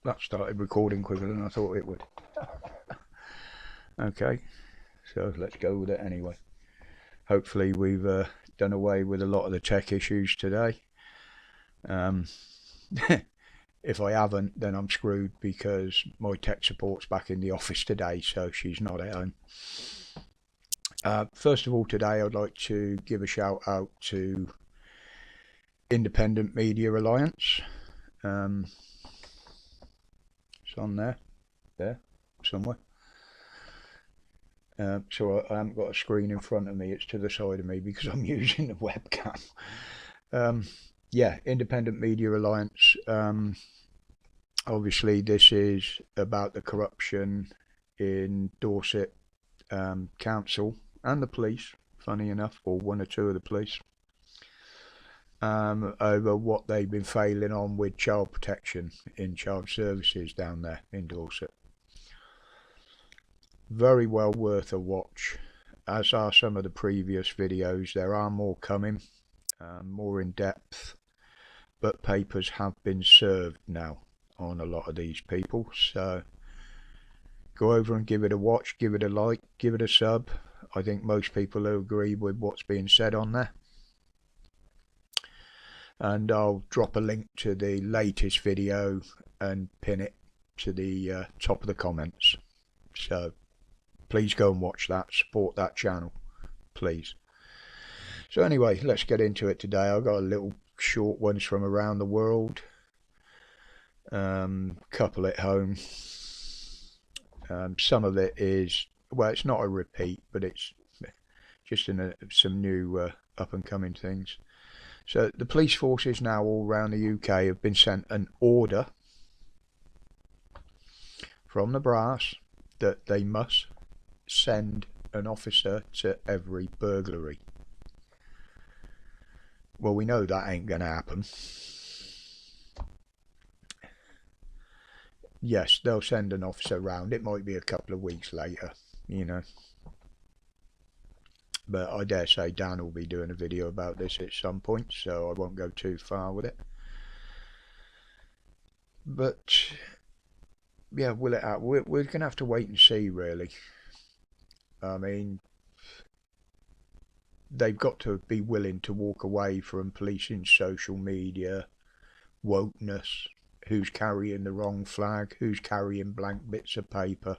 that started recording quicker than I thought it would. Okay, so let's go with it anyway. Hopefully we've done away with a lot of the tech issues today. Um, if I haven't, then I'm screwed because my tech support's back in the office today, so she's not at home. First of all, today I'd like to give a shout out to Independent Media Alliance. Um, it's on there, somewhere. So I haven't got a screen in front of me, it's to the side of me because I'm using the webcam. Um, yeah, Independent Media Alliance. Obviously, this is about the corruption in Dorset Council and the police, funny enough, or one or two of the police, over what they've been failing on with child protection in child services down there in Dorset. Very well worth a watch, as are some of the previous videos. There are more coming, more in depth, but papers have been served now on a lot of these people. So go over and give it a watch, give it a like, give it a sub. I think most people will agree with what's being said on there. And I'll drop a link to the latest video and pin it to the top of the comments. So please go and watch that, support that channel, please. So anyway, let's get into it today. I've got a little short ones from around the world, couple at home. Some of it is, well, it's not a repeat, but it's just some new up and coming things. So the police forces now all around the UK have been sent an order from the brass that they must send an officer to every burglary. Well, we know that ain't going to happen. Yes, they'll send an officer round. It might be a couple of weeks later, you know. But I dare say Dan will be doing a video about this at some point, so I won't go too far with it. But yeah, will it happen? We're going to have to wait and see, really. I mean, they've got to be willing to walk away from policing social media, wokeness, who's carrying the wrong flag, who's carrying blank bits of paper.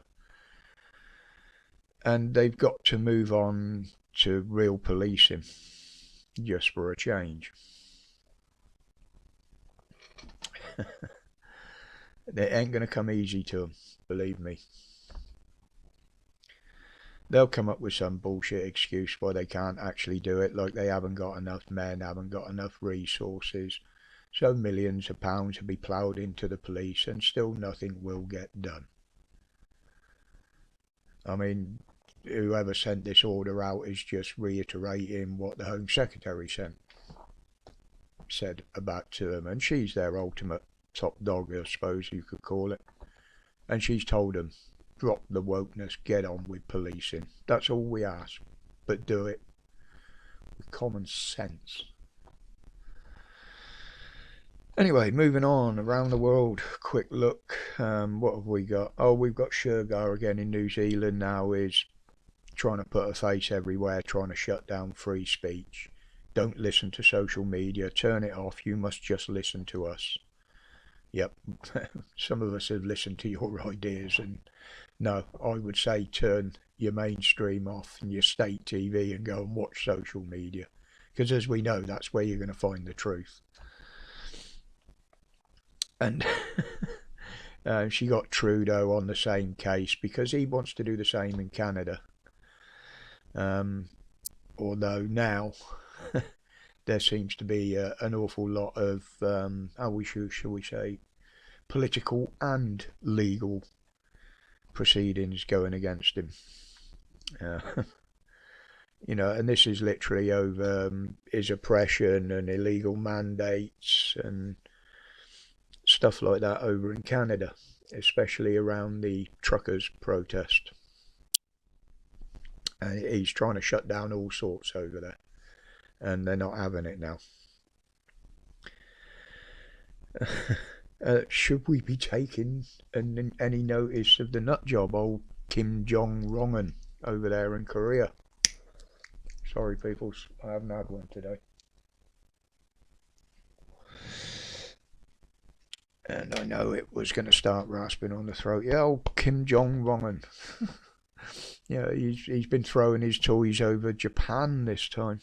And they've got to move on to real policing, just for a change. It ain't going to come easy to them, believe me. They'll come up with some bullshit excuse why they can't actually do it, like they haven't got enough men, haven't got enough resources. So millions of pounds will be ploughed into the police and still nothing will get done. I mean, whoever sent this order out is just reiterating what the Home Secretary said about to them, and she's their ultimate top dog, I suppose you could call it. And she's told them, drop the wokeness, get on with policing. That's all we ask, but do it with common sense. Anyway, moving on around the world, quick look. What have we got? Oh, we've got Shergar again in New Zealand now, is trying to put a face everywhere, trying to shut down free speech. Don't listen to social media, turn it off, you must just listen to us. Yep, some of us have listened to your ideas, and no, I would say turn your mainstream off and your state TV and go and watch social media, because as we know, that's where you're going to find the truth. And she got Trudeau on the same case because he wants to do the same in Canada. Although now there seems to be an awful lot of, shall we say, political and legal proceedings going against him. You know, and this is literally over his oppression and illegal mandates and stuff like that over in Canada, especially around the truckers' protest. And he's trying to shut down all sorts over there, and they're not having it now. Should we be taking any notice of the nut job, old Kim Jong-un over there in Korea? Sorry, peoples, I haven't had one today. And I know it was going to start rasping on the throat. Yeah, old Kim Jong-un. Yeah, he's been throwing his toys over Japan this time.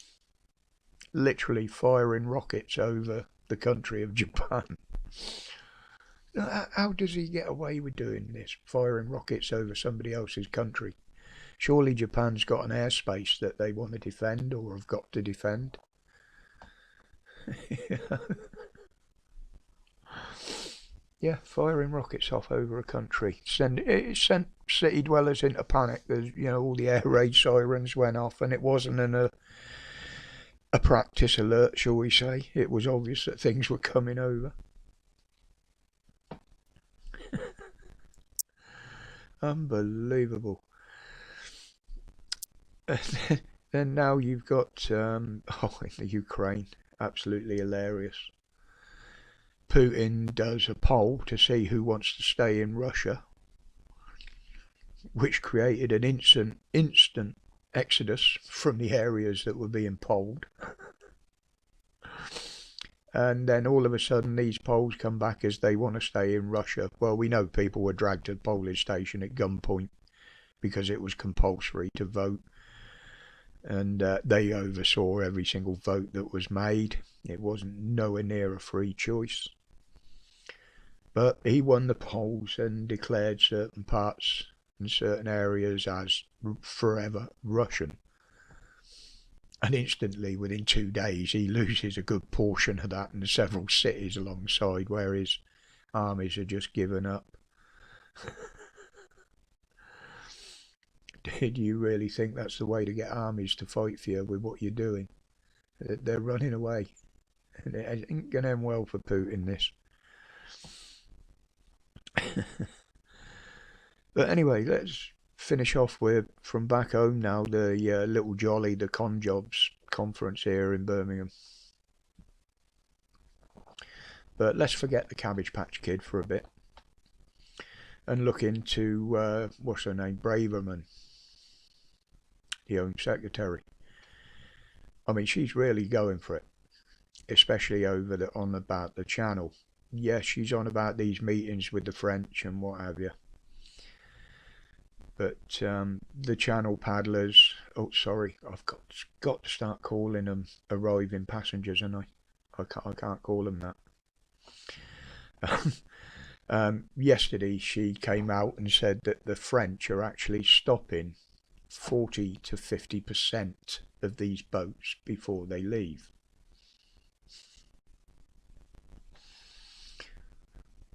Literally firing rockets over the country of Japan. How does he get away with doing this? Firing rockets over somebody else's country? Surely Japan's got an airspace that they want to defend or have got to defend. Yeah, firing rockets off over a country. It sent city dwellers into panic. There's, all the air raid sirens went off, and it wasn't a practice alert, shall we say. It was obvious that things were coming over. Unbelievable. And now you've got in the Ukraine, absolutely hilarious. Putin does a poll to see who wants to stay in Russia, which created an instant exodus from the areas that were being polled. And then all of a sudden these polls come back as they want to stay in Russia. Well, we know people were dragged to the polling station at gunpoint because it was compulsory to vote. And they oversaw every single vote that was made. It wasn't nowhere near a free choice. But he won the polls and declared certain parts and certain areas as forever Russian. And instantly, within 2 days, he loses a good portion of that and several cities alongside where his armies are just given up. Did you really think that's the way to get armies to fight for you with what you're doing? They're running away. And it ain't going to end well for Putin, this. But anyway, let's finish off with, from back home now, the Little Jolly, the Con Jobs conference here in Birmingham. But let's forget the Cabbage Patch Kid for a bit and look into, what's her name, Braverman, the Home Secretary. I mean, she's really going for it, especially on about the channel. Yes, she's on about these meetings with the French and what have you. But the channel paddlers, oh sorry, I've got to start calling them arriving passengers, and I can't call them that. Yesterday she came out and said that the French are actually stopping 40 to 50% of these boats before they leave.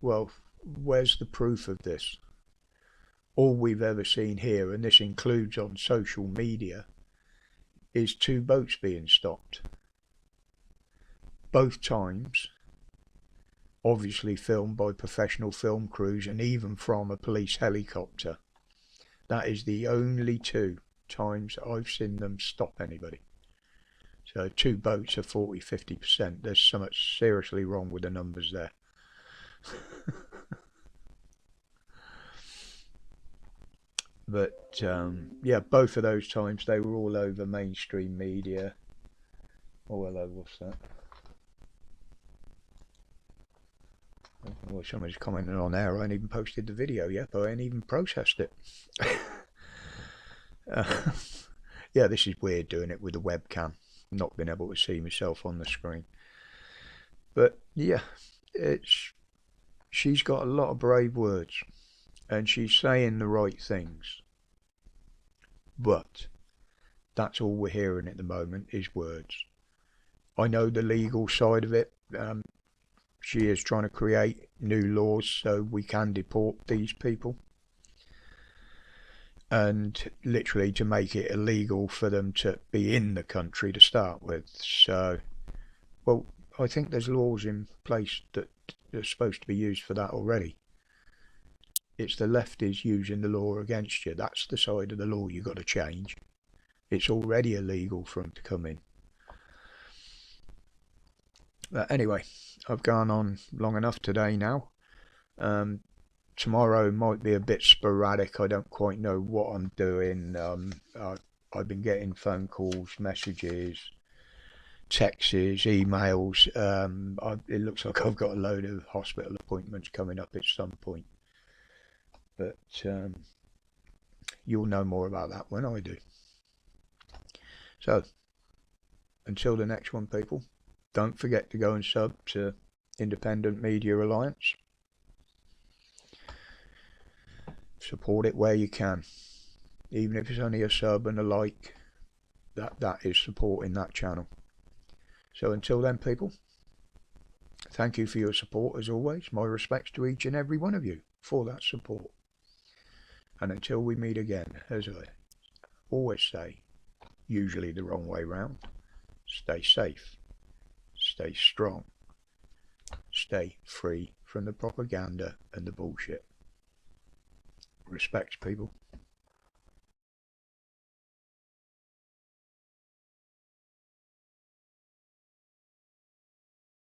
Well, where's the proof of this? All we've ever seen here, and this includes on social media, is 2 boats being stopped. Both times, obviously filmed by professional film crews and even from a police helicopter. That is the only 2 times I've seen them stop anybody. So 2 boats are 40-50%. There's something seriously wrong with the numbers there. But yeah, both of those times they were all over mainstream media. Oh hello, what's that? Well, somebody's commenting on there. I ain't even posted the video yet, but I ain't even processed it. uh, yeah, this is weird doing it with the webcam, not being able to see myself on the screen. But yeah, she's got a lot of brave words and she's saying the right things. But that's all we're hearing at the moment is words. I know the legal side of it. She is trying to create new laws so we can deport these people. And literally to make it illegal for them to be in the country to start with. So, well, I think there's laws in place that are supposed to be used for that already. It's the lefties using the law against you. That's the side of the law you've got to change. It's already illegal for them to come in. But anyway, I've gone on long enough today now. Um, Tomorrow might be a bit sporadic. I don't quite know what I'm doing. I've been getting phone calls, messages, texts, emails. It looks like I've got a load of hospital appointments coming up at some point, but you'll know more about that when I do. So, until the next one, people, don't forget to go and sub to Independent Media Alliance. Support it where you can, even if it's only a sub and a like. That is supporting that channel. So until then, people, thank you for your support as always. My respects to each and every one of you for that support. And until we meet again, as I always say, usually the wrong way round, stay safe, stay strong, stay free from the propaganda and the bullshit. Respects, people.